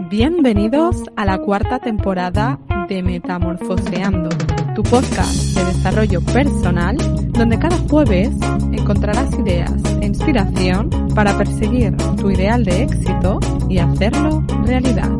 Bienvenidos a la cuarta temporada de Metamorfoseando, tu podcast de desarrollo personal, donde cada jueves encontrarás ideas e inspiración para perseguir tu ideal de éxito y hacerlo realidad.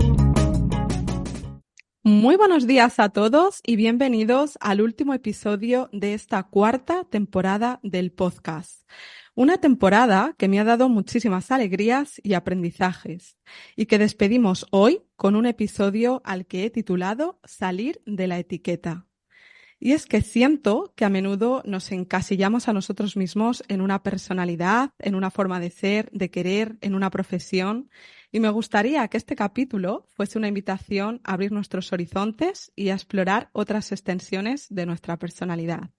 Muy buenos días a todos y bienvenidos al último episodio de esta cuarta temporada del podcast. Una temporada que me ha dado muchísimas alegrías y aprendizajes y que despedimos hoy con un episodio al que he titulado Salir de la etiqueta. Y es que siento que a menudo nos encasillamos a nosotros mismos en una personalidad, en una forma de ser, de querer, en una profesión. Y me gustaría que este capítulo fuese una invitación a abrir nuestros horizontes y a explorar otras extensiones de nuestra personalidad.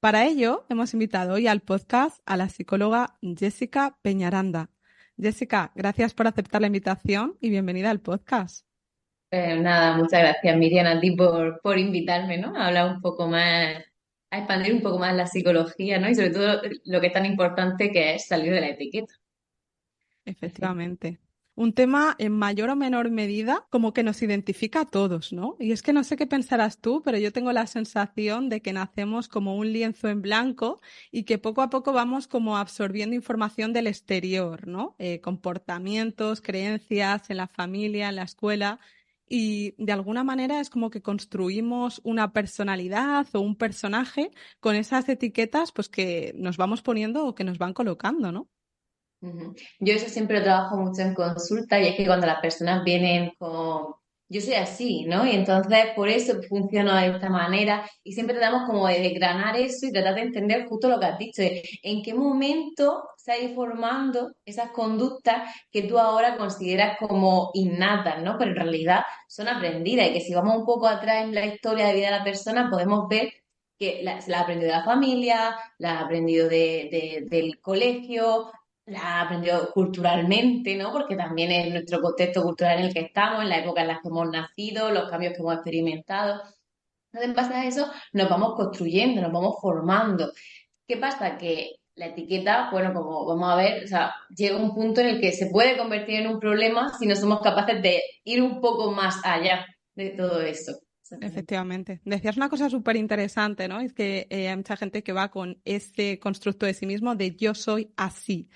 Para ello, hemos invitado hoy al podcast a la psicóloga Jessica Peñaranda. Jessica, gracias por aceptar la invitación y bienvenida al podcast. Nada, muchas gracias, Miriam, a ti por invitarme, ¿no? A hablar un poco más, a expandir un poco más la psicología, ¿no? Y sobre todo lo que es tan importante que es salir de la etiqueta. Efectivamente. Un tema en mayor o menor medida como que nos identifica a todos, ¿no? Y es que no sé qué pensarás tú, pero yo tengo la sensación de que nacemos como un lienzo en blanco y que poco a poco vamos como absorbiendo información del exterior, ¿no? Comportamientos, creencias en la familia, en la escuela. Y de alguna manera es como que construimos una personalidad o un personaje con esas etiquetas pues que nos vamos poniendo o que nos van colocando, ¿no? Ujú. Yo eso siempre lo trabajo mucho en consulta y es que cuando las personas vienen con, yo soy así, ¿no? Y entonces por eso funciono de esta manera y siempre tratamos como de desgranar eso y tratar de entender justo lo que has dicho, de en qué momento se ha ido formando esas conductas que tú ahora consideras como innatas, ¿no? Pero en realidad son aprendidas y que si vamos un poco atrás en la historia de vida de la persona podemos ver que se la ha aprendido de la familia, la ha aprendido del colegio, la ha aprendido culturalmente, ¿no? Porque también es nuestro contexto cultural en el que estamos, en la época en la que hemos nacido, los cambios que hemos experimentado. Entonces, en base a eso, nos vamos construyendo, nos vamos formando. ¿Qué pasa? Que la etiqueta, bueno, como vamos a ver, o sea, llega un punto en el que se puede convertir en un problema si no somos capaces de ir un poco más allá de todo eso. Exactamente. Efectivamente. Decías una cosa súper interesante, ¿no? Es que hay mucha gente que va con ese constructo de sí mismo de yo soy así,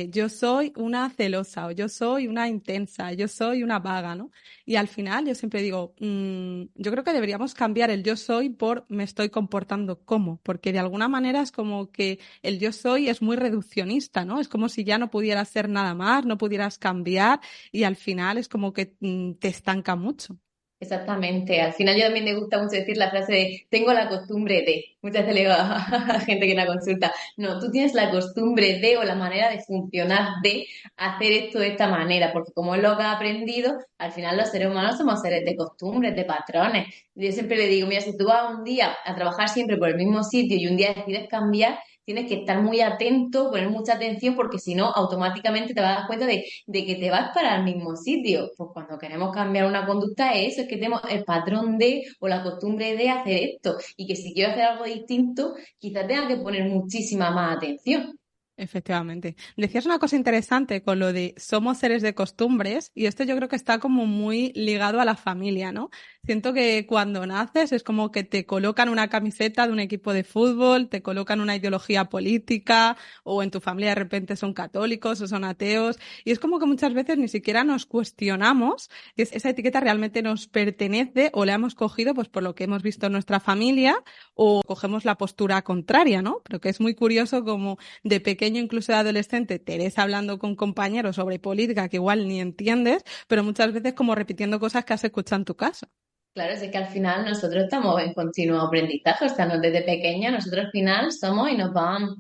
yo soy una celosa o yo soy una intensa, yo soy una vaga, ¿no? Y al final yo siempre digo, yo creo que deberíamos cambiar el yo soy por me estoy comportando como, porque de alguna manera es como que el yo soy es muy reduccionista, ¿no? Es como si ya no pudieras ser nada más, no pudieras cambiar y al final es como que te estanca mucho. Exactamente. Al final yo también me gusta mucho decir la frase de tengo la costumbre de. Muchas veces le digo a gente que en la consulta, no, tú tienes la costumbre de o la manera de funcionar de hacer esto de esta manera, porque como es lo que has aprendido, al final los seres humanos somos seres de costumbres, de patrones. Yo siempre le digo, mira, si tú vas un día a trabajar siempre por el mismo sitio y un día decides cambiar, tienes que estar muy atento, poner mucha atención, porque si no, automáticamente te vas a dar cuenta de que te vas para el mismo sitio. Pues cuando queremos cambiar una conducta es eso, es que tenemos el patrón de o la costumbre de hacer esto y que si quiero hacer algo distinto, quizás tenga que poner muchísima más atención. Efectivamente. Decías una cosa interesante con lo de somos seres de costumbres y esto yo creo que está como muy ligado a la familia, ¿no? Siento que cuando naces es como que te colocan una camiseta de un equipo de fútbol, te colocan una ideología política o en tu familia de repente son católicos o son ateos y es como que muchas veces ni siquiera nos cuestionamos si esa etiqueta realmente nos pertenece o la hemos cogido pues por lo que hemos visto en nuestra familia o cogemos la postura contraria, ¿no? Pero que es muy curioso como de pequeño, incluso de adolescente, te ves hablando con compañeros sobre política que igual ni entiendes, pero muchas veces como repitiendo cosas que has escuchado en tu casa. Claro, es que al final nosotros estamos en continuo aprendizaje, o sea, desde pequeña nosotros al final somos y nos vamos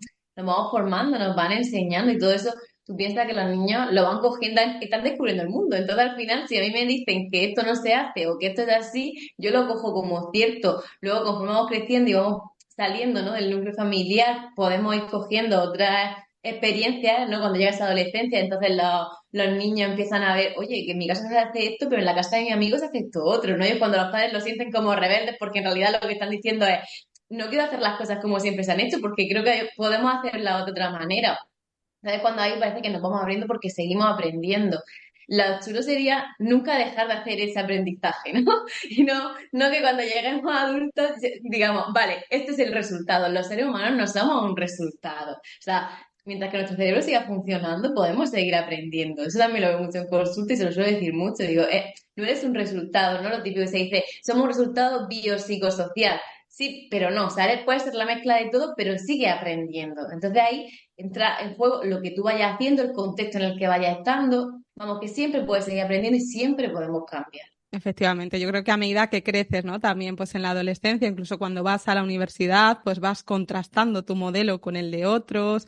formando, nos van enseñando y todo eso. Tú piensas que los niños lo van cogiendo, están descubriendo el mundo. Entonces, al final, si a mí me dicen que esto no se hace o que esto es así, yo lo cojo como cierto. Luego, conforme vamos creciendo y vamos saliendo, ¿no?, del núcleo familiar, podemos ir cogiendo otras experiencias, ¿no? Cuando llegas a adolescencia, entonces los niños empiezan a ver, oye, que en mi casa se hace esto, pero en la casa de mi amigo se hace esto otro, ¿no? Y cuando los padres lo sienten como rebeldes, porque en realidad lo que están diciendo es, no quiero hacer las cosas como siempre se han hecho, porque creo que podemos hacerlas de otra manera. ¿Sabes? Cuando ahí parece que nos vamos abriendo porque seguimos aprendiendo. lo chulo sería nunca dejar de hacer ese aprendizaje, ¿no? Y no que cuando lleguemos a adultos digamos, vale, este es el resultado. Los seres humanos no somos un resultado. O sea, mientras que nuestro cerebro siga funcionando, podemos seguir aprendiendo. Eso también lo veo mucho en consulta y se lo suelo decir mucho. Digo, no eres un resultado, no lo típico que se dice, somos un resultado biopsicosocial. Sí, pero no, o sea, puede ser la mezcla de todo, pero sigue aprendiendo. Entonces ahí entra en juego lo que tú vayas haciendo, el contexto en el que vayas estando. Vamos, que siempre puedes seguir aprendiendo y siempre podemos cambiar. Efectivamente, yo creo que a medida que creces, ¿no? También pues en la adolescencia, incluso cuando vas a la universidad, pues vas contrastando tu modelo con el de otros,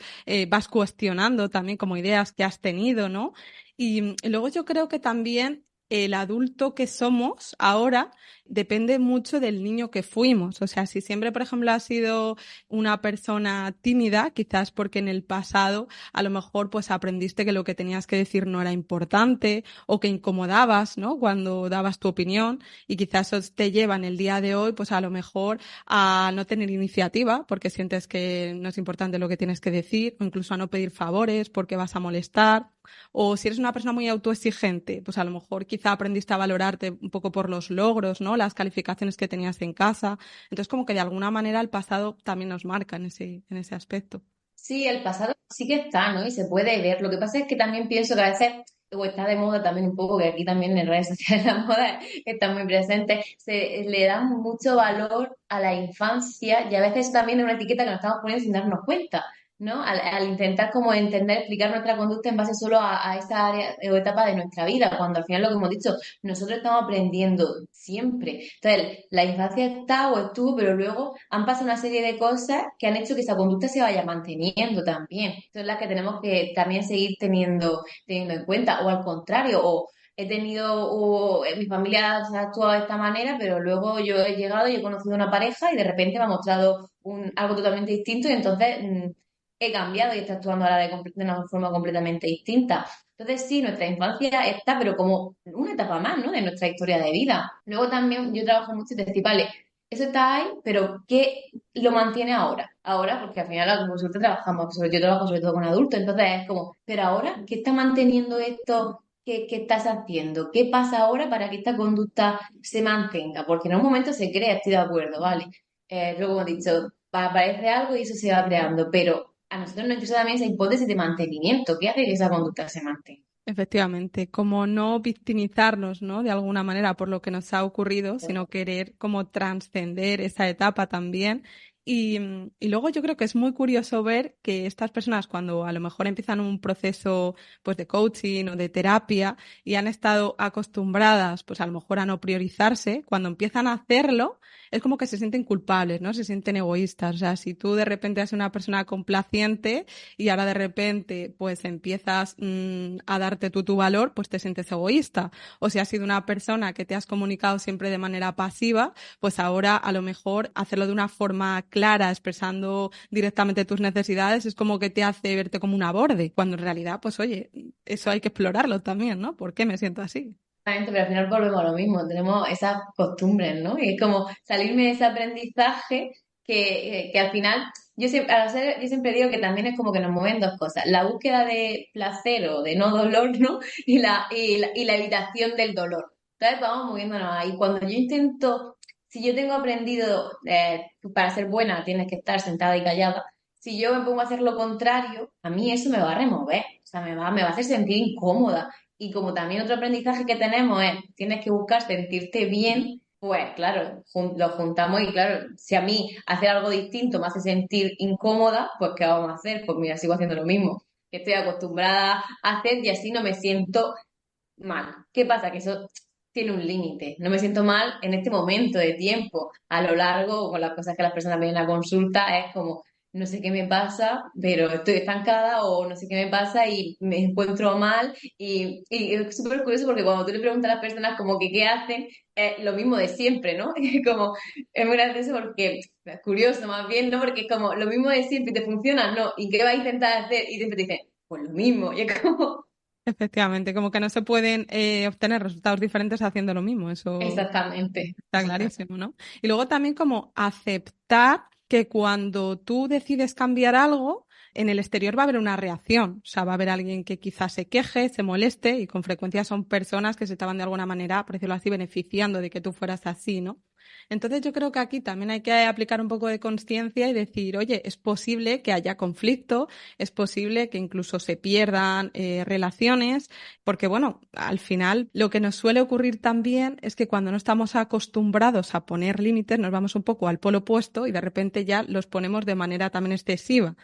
vas cuestionando también como ideas que has tenido, ¿no? Y luego yo creo que también el adulto que somos ahora depende mucho del niño que fuimos. O sea, si siempre, por ejemplo, has sido una persona tímida, quizás porque en el pasado a lo mejor pues aprendiste que lo que tenías que decir no era importante o que incomodabas, ¿no? Cuando dabas tu opinión y quizás eso te lleva en el día de hoy, pues a lo mejor a no tener iniciativa porque sientes que no es importante lo que tienes que decir o incluso a no pedir favores porque vas a molestar. O si eres una persona muy autoexigente, pues a lo mejor quizá aprendiste a valorarte un poco por los logros, ¿no? Las calificaciones que tenías en casa. Entonces como que de alguna manera el pasado también nos marca en ese aspecto. Sí, el pasado sí que está, ¿no? Y se puede ver. Lo que pasa es que también pienso que a veces, o está de moda también un poco, que aquí también en redes sociales la moda está muy presente, se le da mucho valor a la infancia y a veces también es una etiqueta que nos estamos poniendo sin darnos cuenta, ¿no? Al intentar como entender, explicar nuestra conducta en base solo a esa área o etapa de nuestra vida, cuando al final lo que hemos dicho, nosotros estamos aprendiendo siempre. Entonces, la infancia está o estuvo, pero luego han pasado una serie de cosas que han hecho que esa conducta se vaya manteniendo también. Son las que tenemos que también seguir teniendo en cuenta, o al contrario, o he tenido, o mi familia se ha actuado de esta manera, pero luego yo he llegado y he conocido una pareja y de repente me ha mostrado algo totalmente distinto y entonces he cambiado y está actuando ahora de una forma completamente distinta. Entonces sí, nuestra infancia está, pero como una etapa más, ¿no? De nuestra historia de vida. Luego también yo trabajo mucho en decir, vale, eso está ahí, pero ¿qué lo mantiene ahora? Ahora, porque al final como consulta trabajamos, yo trabajo sobre todo con adultos, entonces es como, pero ahora, ¿qué está manteniendo esto que estás haciendo? ¿Qué pasa ahora para que esta conducta se mantenga? Porque en un momento se crea, estoy de acuerdo, ¿vale? Luego, como he dicho, aparece algo y eso se va creando, pero a nosotros nos interesa también esa hipótesis de mantenimiento, ¿qué hace que esa conducta se mantenga? Efectivamente, como no victimizarnos, ¿no? De alguna manera por lo que nos ha ocurrido, sino querer como trascender esa etapa también. Y luego yo creo que es muy curioso ver que estas personas cuando a lo mejor empiezan un proceso pues de coaching o de terapia y han estado acostumbradas pues a lo mejor a no priorizarse, cuando empiezan a hacerlo es como que se sienten culpables, ¿no? Se sienten egoístas. O sea, si tú de repente eres una persona complaciente y ahora de repente pues empiezas a darte tú tu valor, pues te sientes egoísta. O si has sido una persona que te has comunicado siempre de manera pasiva, pues ahora a lo mejor hacerlo de una forma clara, expresando directamente tus necesidades, es como que te hace verte como una borde, cuando en realidad, pues oye, eso hay que explorarlo también, ¿no? ¿Por qué me siento así? Exactamente, pero al final volvemos a lo mismo, tenemos esas costumbres, ¿no? Y es como salirme de ese aprendizaje que al final, yo siempre digo que también es como que nos mueven dos cosas, la búsqueda de placer o de no dolor, ¿no? Y la evitación del dolor. Entonces vamos moviéndonos ahí. Cuando yo intento, si yo tengo aprendido, para ser buena tienes que estar sentada y callada, si yo me pongo a hacer lo contrario, a mí eso me va a remover, o sea, me va a hacer sentir incómoda. Y como también otro aprendizaje que tenemos es, tienes que buscar sentirte bien, pues claro, lo juntamos y claro, si a mí hacer algo distinto me hace sentir incómoda, pues ¿qué vamos a hacer? Pues mira, sigo haciendo lo mismo, que estoy acostumbrada a hacer y así no me siento mal. ¿Qué pasa? Que eso tiene un límite. No me siento mal en este momento de tiempo. A lo largo, con las cosas que las personas vienen a consulta, es como, no sé qué me pasa, pero estoy estancada o no sé qué me pasa y me encuentro mal. Y es súper curioso porque cuando tú le preguntas a las personas como que qué hacen, es lo mismo de siempre, ¿no? Es como, es muy gracioso porque, es curioso más bien, ¿no? Porque es como lo mismo de siempre y te funciona, ¿no? ¿Y qué vas a intentar hacer? Y siempre te dicen, pues lo mismo. Y es como... Efectivamente, como que no se pueden obtener resultados diferentes haciendo lo mismo, eso Exactamente. está clarísimo, ¿no? Y luego también como aceptar que cuando tú decides cambiar algo, en el exterior va a haber una reacción, o sea, va a haber alguien que quizás se queje, se moleste y con frecuencia son personas que se estaban de alguna manera, por decirlo así, beneficiando de que tú fueras así, ¿no? Entonces yo creo que aquí también hay que aplicar un poco de conciencia y decir, oye, es posible que haya conflicto, es posible que incluso se pierdan relaciones, porque bueno, al final lo que nos suele ocurrir también es que cuando no estamos acostumbrados a poner límites, nos vamos un poco al polo opuesto y de repente ya los ponemos de manera también excesiva.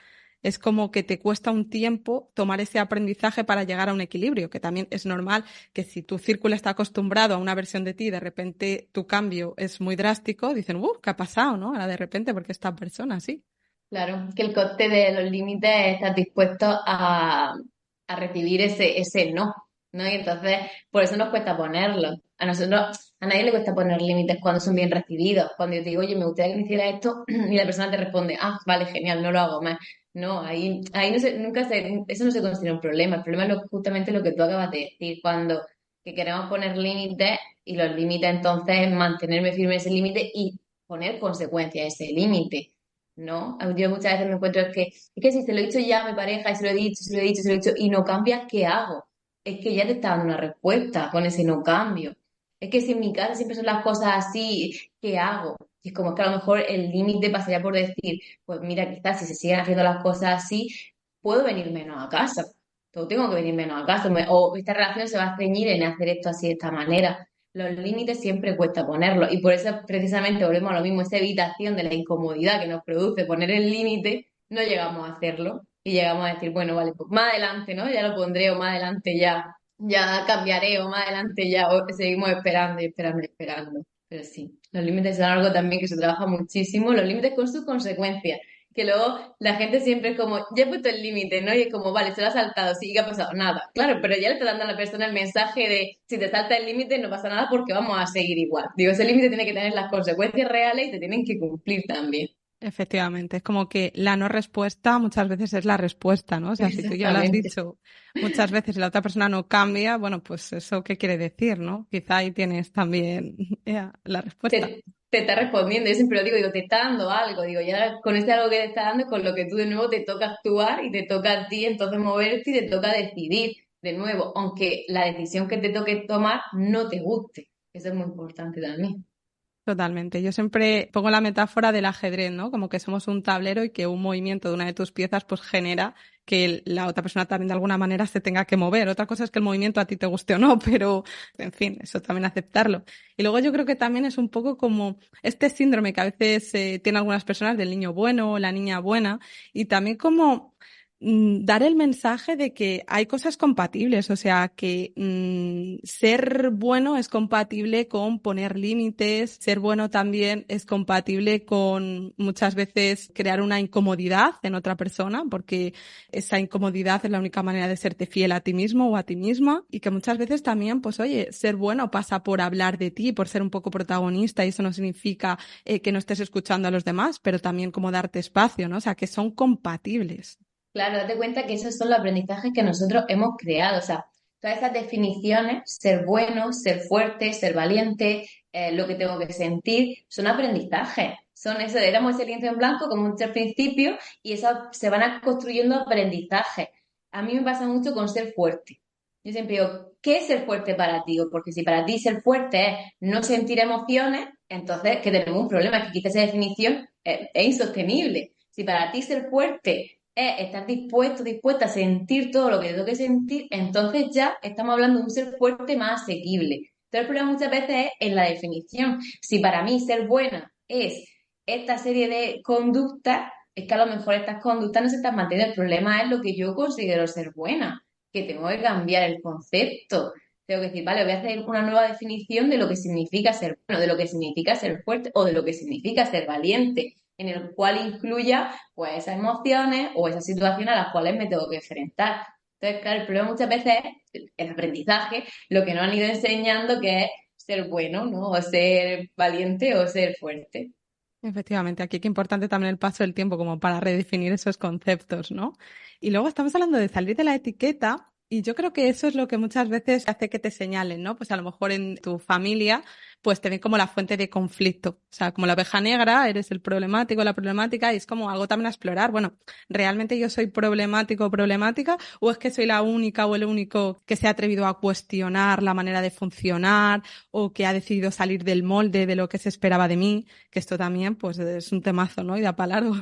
Es como que te cuesta un tiempo tomar ese aprendizaje para llegar a un equilibrio, que también es normal que si tu círculo está acostumbrado a una versión de ti y de repente tu cambio es muy drástico, dicen, ¿qué ha pasado, no? Ahora de repente, porque esta persona sí. Claro, que el coste de los límites es estar dispuesto a recibir ese no, ¿no? Y entonces, por eso nos cuesta ponerlo. A nosotros, a nadie le cuesta poner límites cuando son bien recibidos. Cuando yo te digo, oye, me gustaría que me hiciera esto, y la persona te responde, ah, vale, genial, no lo hago más. No, ahí no nunca eso no se considera un problema. El problema es justamente lo que tú acabas de decir, cuando que queremos poner límites y los límites entonces mantenerme firme en ese límite y poner consecuencias a ese límite. ¿No? Yo muchas veces me encuentro es que si se lo he dicho ya a mi pareja y se lo he dicho, se lo he dicho, se lo he dicho y no cambias, ¿qué hago? Es que ya te está dando una respuesta con ese no cambio. Es que si en mi casa siempre son las cosas así, ¿qué hago? Y es como que a lo mejor el límite pasaría por decir, pues mira, quizás si se siguen haciendo las cosas así, puedo venir menos a casa. O tengo que venir menos a casa. O esta relación se va a ceñir en hacer esto así de esta manera. Los límites siempre cuesta ponerlos y por eso precisamente volvemos a lo mismo, esa evitación de la incomodidad que nos produce poner el límite, no llegamos a hacerlo y llegamos a decir, bueno, vale, pues más adelante, ¿no? Ya lo pondré o más adelante ya cambiaré o más adelante ya, o seguimos esperando y esperando y esperando. Pero sí, los límites son algo también que se trabaja muchísimo, los límites con sus consecuencias, que luego la gente siempre es como, ya he puesto el límite, ¿no? Y es como, vale, se lo ha saltado, sí, ¿qué ha pasado? Nada. Claro, pero ya le está dando a la persona el mensaje de, si te salta el límite no pasa nada porque vamos a seguir igual. Digo, ese límite tiene que tener las consecuencias reales y te tienen que cumplir también. Efectivamente, es como que la no respuesta muchas veces es la respuesta, ¿no? O sea, si tú ya lo has Exactamente. dicho muchas veces y la otra persona no cambia, bueno, pues eso qué quiere decir, ¿no? Quizá ahí tienes también la respuesta. Te está respondiendo. Yo siempre lo digo, te está dando algo. Digo, ya con ese algo que te está dando es con lo que tú de nuevo te toca actuar y te toca a ti entonces moverte y te toca decidir de nuevo, aunque la decisión que te toque tomar no te guste. Eso es muy importante también. Totalmente. Yo siempre pongo la metáfora del ajedrez, ¿no? Como que somos un tablero y que un movimiento de una de tus piezas pues genera que la otra persona también de alguna manera se tenga que mover. Otra cosa es que el movimiento a ti te guste o no, pero en fin, eso también aceptarlo. Y luego yo creo que también es un poco como este síndrome que a veces tienen algunas personas del niño bueno o la niña buena y también como dar el mensaje de que hay cosas compatibles, o sea, que ser bueno es compatible con poner límites, ser bueno también es compatible con muchas veces crear una incomodidad en otra persona, porque esa incomodidad es la única manera de serte fiel a ti mismo o a ti misma, y que muchas veces también, pues oye, ser bueno pasa por hablar de ti, por ser un poco protagonista, y eso no significa que no estés escuchando a los demás, pero también como darte espacio, ¿no? O sea, que son compatibles. Claro, date cuenta que esos son los aprendizajes que nosotros hemos creado. O sea, todas esas definiciones, ser bueno, ser fuerte, ser valiente, lo que tengo que sentir, son aprendizajes. Son eso, éramos ese lienzo en blanco como un principio y eso se van construyendo aprendizajes. A mí me pasa mucho con ser fuerte. Yo siempre digo, ¿qué es ser fuerte para ti? Porque si para ti ser fuerte es no sentir emociones, entonces que tenemos un problema, es que quizás esa definición es insostenible. Si para ti ser fuerte es estar dispuesta a sentir todo lo que tengo que sentir, entonces ya estamos hablando de un ser fuerte más asequible. Entonces el problema muchas veces es en la definición. Si para mí ser buena es esta serie de conductas, es que a lo mejor estas conductas no se están manteniendo. El problema es lo que yo considero ser buena, que tengo que cambiar el concepto. Tengo que decir, vale, voy a hacer una nueva definición de lo que significa ser bueno, de lo que significa ser fuerte o de lo que significa ser valiente, en el cual incluya pues esas emociones o esas situaciones a las cuales me tengo que enfrentar. Entonces, claro, el problema muchas veces es el aprendizaje, lo que nos han ido enseñando que es ser bueno, ¿no? O ser valiente o ser fuerte. Efectivamente, aquí qué importante también el paso del tiempo como para redefinir esos conceptos, ¿no? Y luego estamos hablando de salir de la etiqueta Y yo creo que eso es lo que muchas veces hace que te señalen, ¿no? Pues a lo mejor en tu familia, pues te ven como la fuente de conflicto. O sea, como la oveja negra, eres el problemático, la problemática, y es como algo también a explorar. Bueno, ¿realmente yo soy problemático o problemática? ¿O es que soy la única o el único que se ha atrevido a cuestionar la manera de funcionar o que ha decidido salir del molde de lo que se esperaba de mí? Que esto también, pues, es un temazo, ¿no? Y da para largo.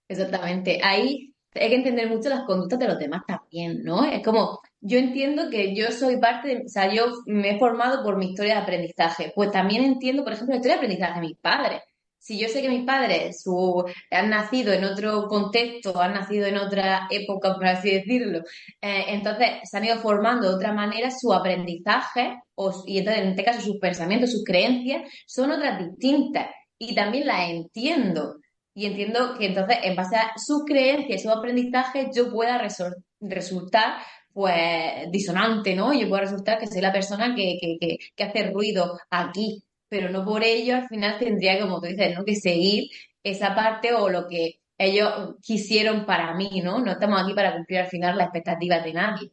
Exactamente. Ahí hay que entender mucho las conductas de los demás también, ¿no? Es como, yo entiendo que yo soy parte de, o sea, yo me he formado por mi historia de aprendizaje. Pues también entiendo, por ejemplo, la historia de aprendizaje de mis padres. Si yo sé que mis padres han nacido en otro contexto, han nacido en otra época, por así decirlo, entonces se han ido formando de otra manera, su aprendizaje, y entonces en este caso sus pensamientos, sus creencias, son otras distintas. Y también las entiendo. Y entiendo que entonces, en base a sus creencias y su aprendizaje, yo pueda resultar, pues, disonante, ¿no? Yo pueda resultar que soy la persona que hace ruido aquí, pero no por ello al final tendría, como tú dices, ¿no? Que seguir esa parte o lo que ellos quisieron para mí, ¿no? No estamos aquí para cumplir al final las expectativas de nadie.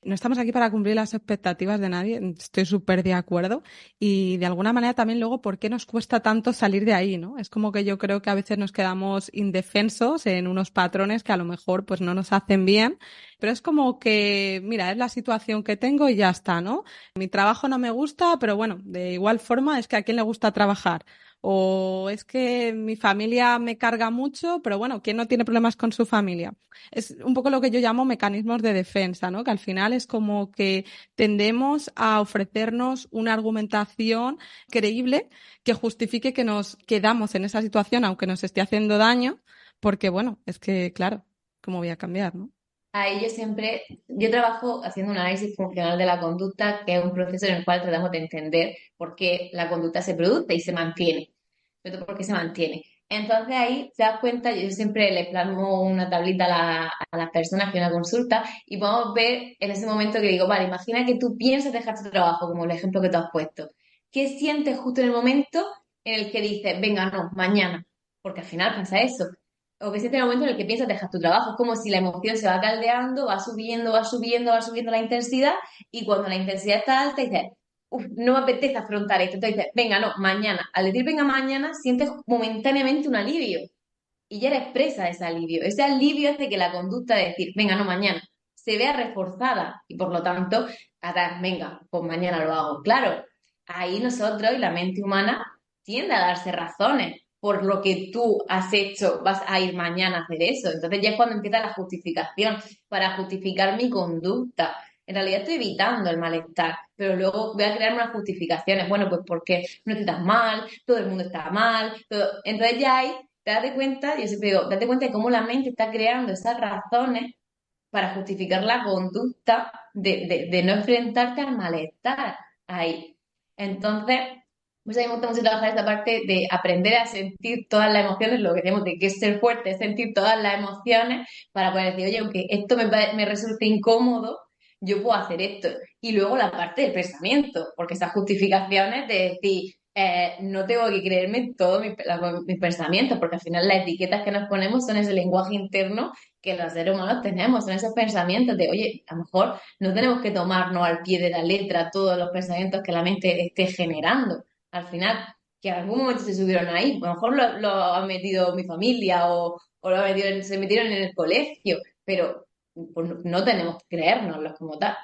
No estamos aquí para cumplir las expectativas de nadie, estoy súper de acuerdo. Y de alguna manera también luego, ¿por qué nos cuesta tanto salir de ahí, no? Es como que yo creo que a veces nos quedamos indefensos en unos patrones que a lo mejor pues no nos hacen bien, pero es como que, mira, es la situación que tengo y ya está, ¿no? Mi trabajo no me gusta, pero bueno, de igual forma es que a quién le gusta trabajar. O es que mi familia me carga mucho, pero bueno, ¿quién no tiene problemas con su familia? Es un poco lo que yo llamo mecanismos de defensa, ¿no? Que al final es como que tendemos a ofrecernos una argumentación creíble que justifique que nos quedamos en esa situación aunque nos esté haciendo daño, porque bueno, es que claro, ¿cómo voy a cambiar, no? Ahí yo trabajo haciendo un análisis funcional de la conducta, que es un proceso en el cual tratamos de entender por qué la conducta se produce y se mantiene, sobre todo por qué se mantiene. Entonces ahí te das cuenta, yo siempre le plasmo una tablita a las personas que una consulta y podemos ver en ese momento que digo, vale, imagina que tú piensas dejar tu trabajo, como el ejemplo que tú has puesto. ¿Qué sientes justo en el momento en el que dices, venga, no, mañana? Porque al final pasa eso o que siente el momento en el que piensas dejar tu trabajo. Es como si la emoción se va caldeando, va subiendo, va subiendo, va subiendo la intensidad y cuando la intensidad está alta dices, uff, no me apetece afrontar esto. Entonces dices, venga, no, mañana. Al decir venga mañana sientes momentáneamente un alivio y ya eres presa de ese alivio. Ese alivio hace que la conducta de decir, venga, no, mañana, se vea reforzada y por lo tanto, venga, pues mañana lo hago. Claro, ahí nosotros y la mente humana tiende a darse razones por lo que tú has hecho, vas a ir mañana a hacer eso. Entonces ya es cuando empieza la justificación para justificar mi conducta. En realidad estoy evitando el malestar, pero luego voy a crear unas justificaciones. Bueno, pues porque no estoy tan mal, todo el mundo está mal. Entonces ya hay, date cuenta, yo siempre digo, date cuenta de cómo la mente está creando esas razones para justificar la conducta de no enfrentarte al malestar ahí. Entonces, pues a mí me gusta mucho trabajar esta parte de aprender a sentir todas las emociones, lo que tenemos de que es ser fuerte, es sentir todas las emociones para poder decir, oye, aunque esto me resulte incómodo, yo puedo hacer esto. Y luego la parte del pensamiento, porque esas justificaciones de decir, no tengo que creerme todos mis pensamientos, porque al final las etiquetas que nos ponemos son ese lenguaje interno que los seres humanos tenemos, son esos pensamientos de, oye, a lo mejor no tenemos que tomarnos al pie de la letra todos los pensamientos que la mente esté generando. Al final, que en algún momento se subieron ahí, a lo mejor lo ha metido mi familia o lo ha metido se metieron en el colegio, pero pues, no tenemos que creérnoslos como tal.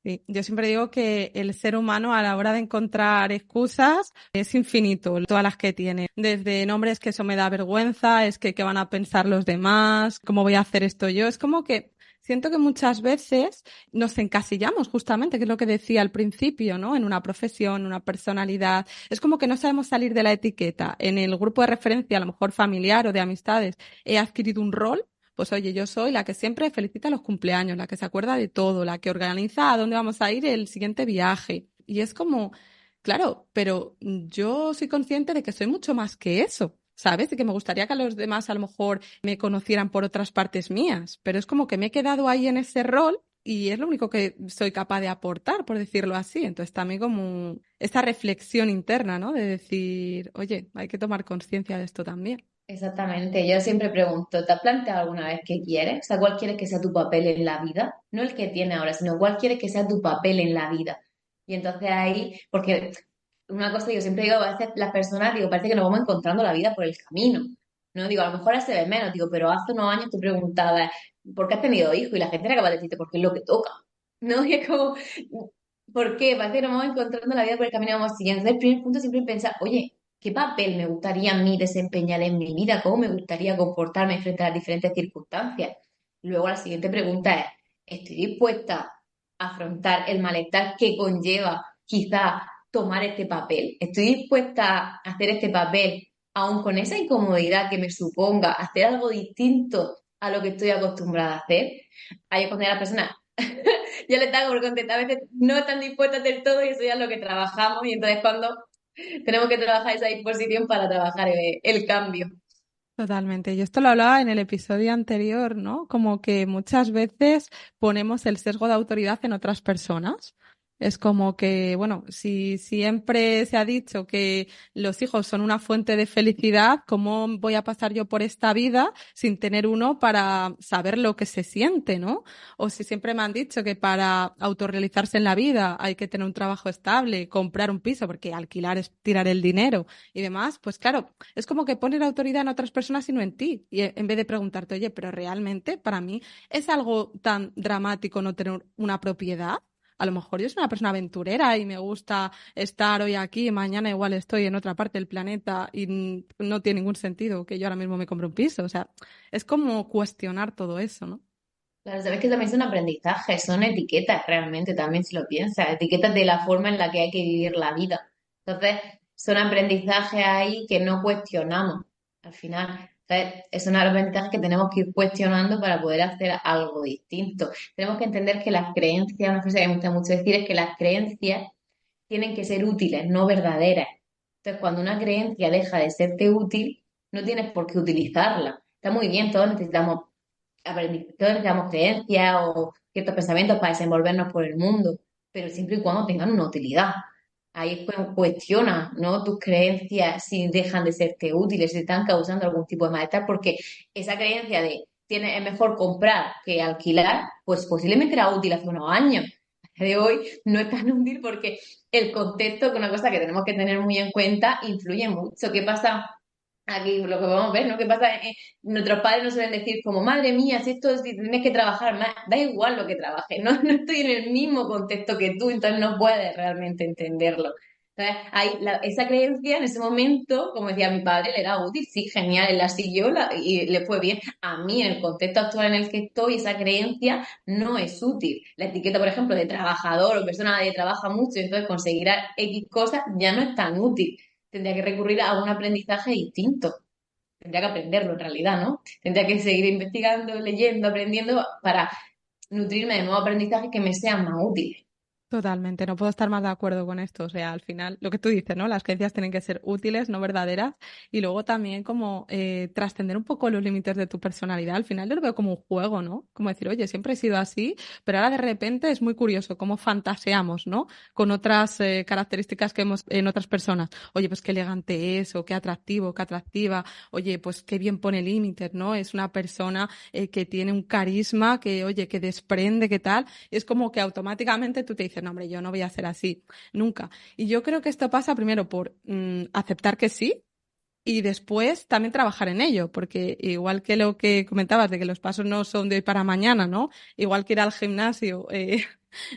Sí, yo siempre digo que el ser humano a la hora de encontrar excusas es infinito, todas las que tiene. Desde nombres que eso me da vergüenza, es que qué van a pensar los demás, cómo voy a hacer esto yo. Es como que siento que muchas veces nos encasillamos justamente, que es lo que decía al principio, ¿no? En una profesión, una personalidad. Es como que no sabemos salir de la etiqueta. En el grupo de referencia, a lo mejor familiar o de amistades, he adquirido un rol. Pues oye, yo soy la que siempre felicita los cumpleaños, la que se acuerda de todo, la que organiza a dónde vamos a ir el siguiente viaje. Y es como, claro, pero yo soy consciente de que soy mucho más que eso, ¿sabes? De que me gustaría que a los demás a lo mejor me conocieran por otras partes mías, pero es como que me he quedado ahí en ese rol y es lo único que soy capaz de aportar, por decirlo así. Entonces también como esta reflexión interna, ¿no? De decir, oye, hay que tomar conciencia de esto también. Exactamente, yo siempre pregunto, ¿te has planteado alguna vez qué quieres? O sea, ¿cuál quieres que sea tu papel en la vida? No el que tiene ahora, sino cuál quieres que sea tu papel en la vida. Y entonces ahí, porque una cosa que yo siempre digo, a veces las personas, digo, parece que nos vamos encontrando la vida por el camino. No digo, a lo mejor ahora se ve menos, digo, pero hace unos años tú preguntabas, ¿por qué has tenido hijos? Y la gente era capaz de decirte, porque es lo que toca. ¿No? Y es como, ¿por qué? Parece que nos vamos encontrando la vida por el camino que vamos siguiendo. Entonces, el primer punto siempre es pensar, oye, ¿qué papel me gustaría a mí desempeñar en mi vida? ¿Cómo me gustaría comportarme frente a las diferentes circunstancias? Luego la siguiente pregunta es, ¿estoy dispuesta a afrontar el malestar que conlleva quizá tomar este papel? ¿Estoy dispuesta a hacer este papel aún con esa incomodidad que me suponga hacer algo distinto a lo que estoy acostumbrada a hacer? Ahí es cuando ya la persona ya le tengo por contestar, a veces no están dispuestas del todo y eso ya es lo que trabajamos y entonces cuando tenemos que trabajar esa disposición para trabajar el cambio. Totalmente. Yo esto lo hablaba en el episodio anterior, ¿no? Como que muchas veces ponemos el sesgo de autoridad en otras personas. Es como que, bueno, si siempre se ha dicho que los hijos son una fuente de felicidad, ¿cómo voy a pasar yo por esta vida sin tener uno para saber lo que se siente, ¿no? O si siempre me han dicho que para autorrealizarse en la vida hay que tener un trabajo estable, comprar un piso, porque alquilar es tirar el dinero y demás, pues claro, es como que poner autoridad en otras personas y no en ti. Y en vez de preguntarte, oye, pero realmente para mí es algo tan dramático no tener una propiedad. A lo mejor yo soy una persona aventurera y me gusta estar hoy aquí y mañana igual estoy en otra parte del planeta y no tiene ningún sentido que yo ahora mismo me compre un piso. O sea, es como cuestionar todo eso, ¿no? Claro, sabes que también son aprendizajes, son etiquetas realmente, también si lo piensas, etiquetas de la forma en la que hay que vivir la vida. Entonces, son aprendizajes ahí que no cuestionamos al final. Entonces, son aprendizajes que tenemos que ir cuestionando para poder hacer algo distinto. Tenemos que entender que las creencias, una cosa que me gusta mucho decir es que las creencias tienen que ser útiles, no verdaderas. Entonces, cuando una creencia deja de serte útil, no tienes por qué utilizarla. Está muy bien, todos necesitamos creencias o ciertos pensamientos para desenvolvernos por el mundo, pero siempre y cuando tengan una utilidad. Ahí es cuando cuestiona, ¿no? Tus creencias si dejan de serte útiles, si te están causando algún tipo de malestar, porque esa creencia de es mejor comprar que alquilar, pues posiblemente era útil hace unos años. A día de hoy no es tan útil porque el contexto, que es una cosa que tenemos que tener muy en cuenta, influye mucho. ¿Qué pasa? Aquí lo que vamos a ver, ¿no? ¿Qué pasa? Nuestros padres nos suelen decir como, madre mía, si tienes que trabajar más, da igual lo que trabajes, ¿no? No estoy en el mismo contexto que tú, entonces no puedes realmente entenderlo. Entonces, esa creencia en ese momento, como decía mi padre, le era útil, sí, genial, él la siguió y le fue bien. A mí, en el contexto actual en el que estoy, esa creencia no es útil. La etiqueta, por ejemplo, de trabajador o persona que trabaja mucho y entonces conseguirá X cosas ya no es tan útil. Tendría que recurrir a un aprendizaje distinto. Tendría que aprenderlo en realidad, ¿no? Tendría que seguir investigando, leyendo, aprendiendo para nutrirme de nuevos aprendizajes que me sean más útiles. Totalmente, no puedo estar más de acuerdo con esto. O sea, al final, lo que tú dices, ¿no? Las creencias tienen que ser útiles, no verdaderas. Y luego también como trascender un poco los límites de tu personalidad. Al final yo lo veo como un juego, ¿no? Como decir, oye, siempre he sido así, pero ahora de repente es muy curioso cómo fantaseamos, ¿no? Con otras características que vemos en otras personas. Oye, pues qué elegante es, o qué atractivo, qué atractiva. Oye, pues qué bien pone límites, ¿no? Es una persona que tiene un carisma, que, oye, que desprende, qué tal. Es como que automáticamente tú te dices, no, hombre, yo no voy a ser así, nunca. Y yo creo que esto pasa primero por aceptar que sí y después también trabajar en ello, porque igual que lo que comentabas de que los pasos no son de hoy para mañana, ¿no? Igual que ir al gimnasio,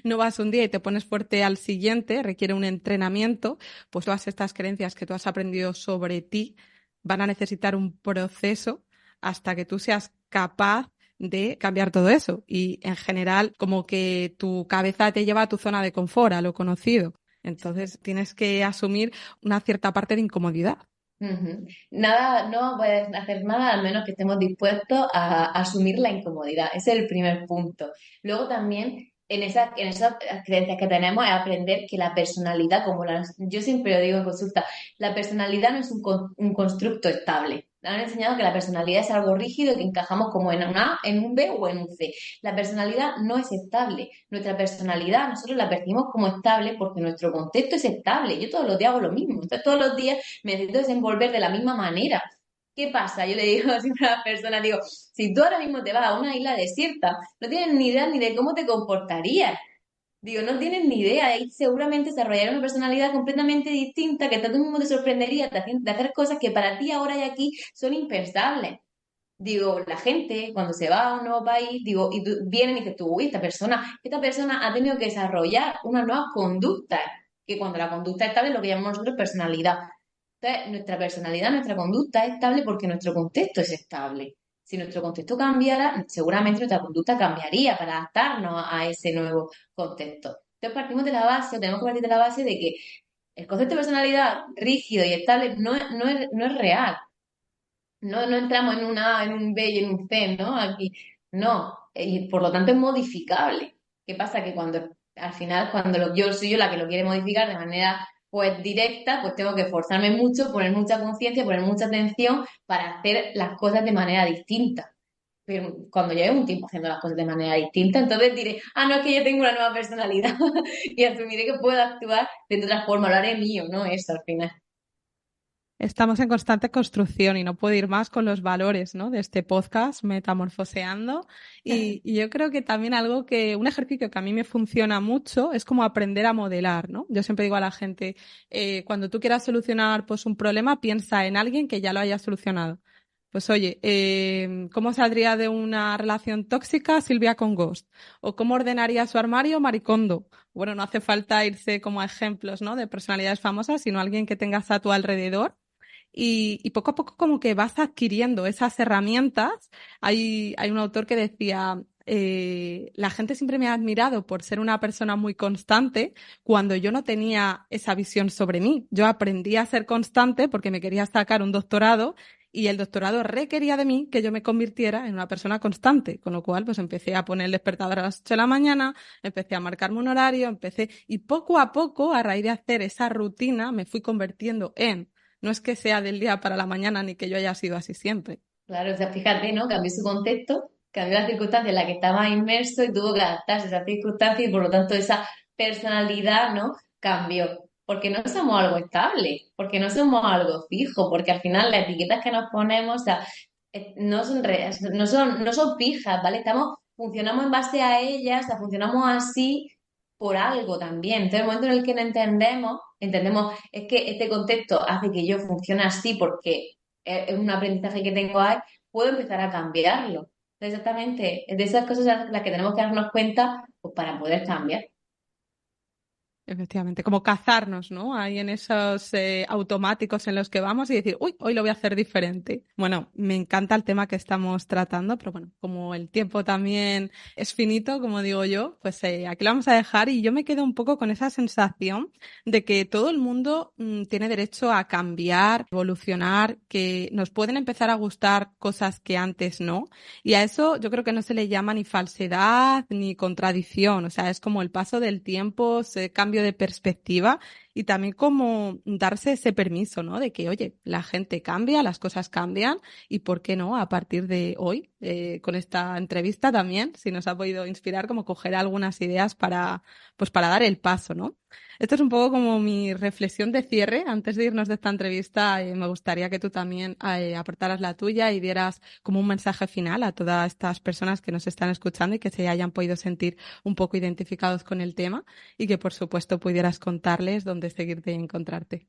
no vas un día y te pones fuerte al siguiente, requiere un entrenamiento, pues todas estas creencias que tú has aprendido sobre ti van a necesitar un proceso hasta que tú seas capaz de cambiar todo eso. Y en general, como que tu cabeza te lleva a tu zona de confort, a lo conocido. Entonces tienes que asumir una cierta parte de incomodidad. Ujú. Nada, no puedes hacer nada al menos que estemos dispuestos a asumir la incomodidad. Ese es el primer punto. Luego también, en esas creencias que tenemos, es aprender que la personalidad, yo siempre lo digo en consulta, la personalidad no es un constructo estable. Nos han enseñado que la personalidad es algo rígido que encajamos como en un A, en un B o en un C. La personalidad no es estable. Nuestra personalidad nosotros la percibimos como estable porque nuestro contexto es estable. Yo todos los días hago lo mismo. Entonces, todos los días me necesito desenvolver de la misma manera. ¿Qué pasa? Yo le digo siempre a las personas, digo, si tú ahora mismo te vas a una isla desierta, no tienes ni idea ni de cómo te comportarías. Digo, no tienes ni idea, y seguramente desarrollar una personalidad completamente distinta que tú mismo te sorprendería de hacer cosas que para ti ahora y aquí son impensables. Digo, la gente cuando se va a un nuevo país, digo, y tú vienes y dices tú, uy, esta persona ha tenido que desarrollar unas nuevas conductas, que cuando la conducta es estable es lo que llamamos nosotros personalidad. Entonces, nuestra personalidad, nuestra conducta es estable porque nuestro contexto es estable. Si nuestro contexto cambiara, seguramente nuestra conducta cambiaría para adaptarnos a ese nuevo contexto. Entonces, partimos de la base, o tenemos que partir de la base de que el concepto de personalidad rígido y estable no es real. No entramos en un A, en un B y en un C, ¿no? Aquí, no. Y por lo tanto es modificable. ¿Qué pasa? Que al final, yo soy yo la que lo quiere modificar de manera, pues, directa, pues tengo que esforzarme mucho, poner mucha conciencia, poner mucha atención para hacer las cosas de manera distinta. Pero cuando lleve un tiempo haciendo las cosas de manera distinta, entonces diré, no, es que yo tengo una nueva personalidad y asumiré que puedo actuar de otra forma, lo haré mío, ¿no? Eso al final. Estamos en constante construcción y no puedo ir más con los valores, ¿no? De este podcast, Metamorfoseando. Y yo creo que también un ejercicio que a mí me funciona mucho es como aprender a modelar, ¿no? Yo siempre digo a la gente, cuando tú quieras solucionar pues un problema, piensa en alguien que ya lo haya solucionado. Pues oye, ¿cómo saldría de una relación tóxica Silvia con Ghost? ¿O cómo ordenaría su armario Maricondo? Bueno, no hace falta irse como a ejemplos, ¿no? De personalidades famosas, sino alguien que tengas a tu alrededor y poco a poco como que vas adquiriendo esas herramientas. Hay un autor que decía, la gente siempre me ha admirado por ser una persona muy constante cuando yo no tenía esa visión sobre mí. Yo aprendí a ser constante porque me quería sacar un doctorado y el doctorado requería de mí que yo me convirtiera en una persona constante, con lo cual pues empecé a poner el despertador a las 8 de la mañana, empecé a marcarme un horario, y poco a poco, a raíz de hacer esa rutina, me fui convirtiendo no es que sea del día para la mañana ni que yo haya sido así siempre. Claro, o sea, fíjate, ¿no? Cambió su contexto, cambió la circunstancia en la que estaba inmerso y tuvo que adaptarse a esa circunstancia y por lo tanto esa personalidad, ¿no? Cambió. Porque no somos algo estable, porque no somos algo fijo, porque al final las etiquetas que nos ponemos, o sea, no son fijas, ¿vale? Funcionamos en base a ellas, o sea, funcionamos así por algo también. Entonces, el momento en el que no entendemos, es que este contexto hace que yo funcione así porque es un aprendizaje que tengo ahí, puedo empezar a cambiarlo. Exactamente, de esas cosas las que tenemos que darnos cuenta pues, para poder cambiar. Efectivamente, como cazarnos, ¿no? Ahí en esos automáticos en los que vamos y decir, uy, hoy lo voy a hacer diferente. Bueno, me encanta el tema que estamos tratando, pero bueno, como el tiempo también es finito, como digo yo, pues aquí lo vamos a dejar y yo me quedo un poco con esa sensación de que todo el mundo tiene derecho a cambiar, evolucionar, que nos pueden empezar a gustar cosas que antes no. Y a eso yo creo que no se le llama ni falsedad ni contradicción, o sea, es como el paso del tiempo, ese cambio de perspectiva y también como darse ese permiso, ¿no? De que, oye, la gente cambia, las cosas cambian y por qué no, a partir de hoy, con esta entrevista también, si nos ha podido inspirar, como coger algunas ideas pues para dar el paso, ¿no? Esto es un poco como mi reflexión de cierre. Antes de irnos de esta entrevista, me gustaría que tú también aportaras la tuya y dieras como un mensaje final a todas estas personas que nos están escuchando y que se hayan podido sentir un poco identificados con el tema y que, por supuesto, pudieras contarles dónde seguirte y encontrarte.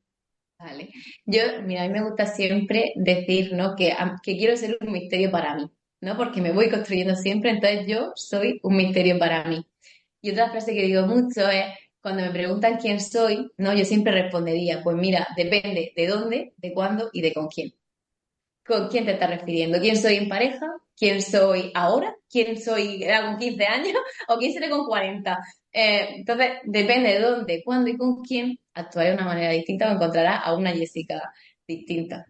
Vale. Mira, a mí me gusta siempre decir, ¿no? Que quiero ser un misterio para mí, ¿no? Porque me voy construyendo siempre, entonces yo soy un misterio para mí. Y otra frase que digo mucho es, cuando me preguntan quién soy, ¿no? Yo siempre respondería, pues mira, depende de dónde, de cuándo y de con quién. ¿Con quién te estás refiriendo? ¿Quién soy en pareja? ¿Quién soy ahora? ¿Quién soy con 15 años? ¿O quién seré con 40? Entonces, depende de dónde, cuándo y con quién, actuaré de una manera distinta o encontrarás a una Jessica distinta.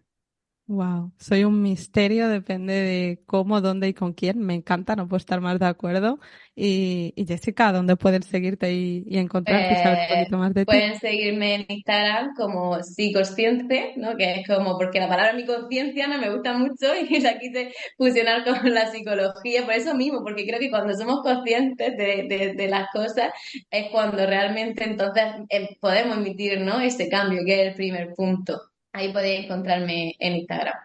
Wow, soy un misterio, depende de cómo, dónde y con quién. Me encanta, no puedo estar más de acuerdo. Y Jessica, ¿dónde pueden seguirte y encontrarte y saber un poquito más de ti? Pueden seguirme en Instagram como psicosciente, ¿no? Que es como, porque la palabra mi conciencia no me gusta mucho y la quise fusionar con la psicología, por eso mismo, porque creo que cuando somos conscientes de las cosas es cuando realmente entonces podemos emitir, ¿no? Ese cambio, que es el primer punto. Ahí podéis encontrarme en Instagram.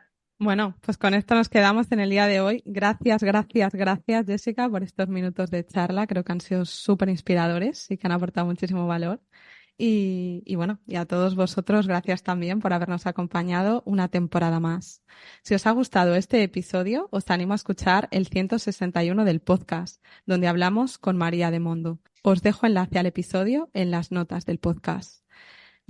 Bueno, pues con esto nos quedamos en el día de hoy. Gracias, gracias, gracias, Jessica, por estos minutos de charla. Creo que han sido súper inspiradores y que han aportado muchísimo valor. Y bueno, y a todos vosotros, gracias también por habernos acompañado una temporada más. Si os ha gustado este episodio, os animo a escuchar el 161 del podcast, donde hablamos con María de Mondo. Os dejo enlace al episodio en las notas del podcast.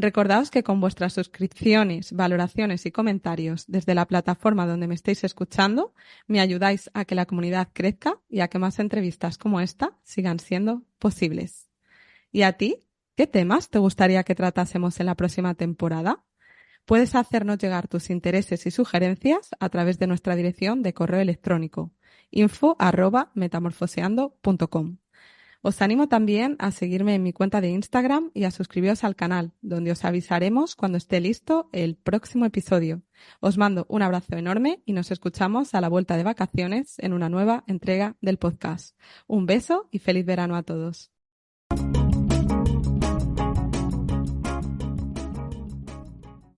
Recordaos que con vuestras suscripciones, valoraciones y comentarios desde la plataforma donde me estéis escuchando, me ayudáis a que la comunidad crezca y a que más entrevistas como esta sigan siendo posibles. ¿Y a ti? ¿Qué temas te gustaría que tratásemos en la próxima temporada? Puedes hacernos llegar tus intereses y sugerencias a través de nuestra dirección de correo electrónico info@metamorfoseando.com. Os animo también a seguirme en mi cuenta de Instagram y a suscribiros al canal, donde os avisaremos cuando esté listo el próximo episodio. Os mando un abrazo enorme y nos escuchamos a la vuelta de vacaciones en una nueva entrega del podcast. Un beso y feliz verano a todos.